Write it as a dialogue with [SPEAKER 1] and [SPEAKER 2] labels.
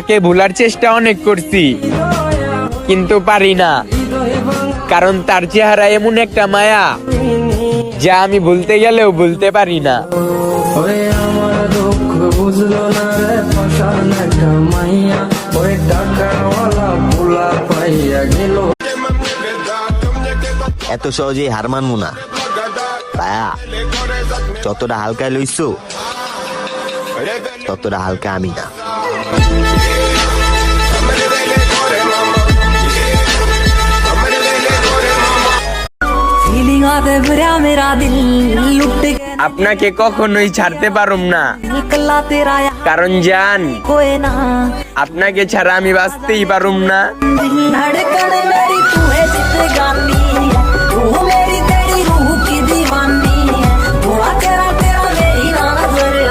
[SPEAKER 1] তাকে ভুলার চেষ্টা অনেক করছি, কিন্তু পারি না, কারণ তার চেহারা এমন একটা মায়া যা আমি ভুলতে গেলেও ভুলতে পারি না।
[SPEAKER 2] ওরে আমার দুঃখ বুঝলো না রে, ফসান একটা মাইয়া, ওই টাকাওয়ালা পোলা পাইয়া গেল।
[SPEAKER 3] এত সহজেই হার মানবো না ভাইয়া, যতটা হালকায় লইছো ততটা হালকা আমি না।
[SPEAKER 4] फीलिंग आते भरा मेरा दिल लुट गया,
[SPEAKER 1] আপনাকে কখনোই ছাড়তে পারুম না,
[SPEAKER 4] निकला तेरा यार
[SPEAKER 1] কারণ জান
[SPEAKER 4] कोई ना,
[SPEAKER 1] আপনাকে ছাড়া আমি বাঁচতেই পারুম না।
[SPEAKER 4] दिल धड़कन मेरी तू है जिंदगानी।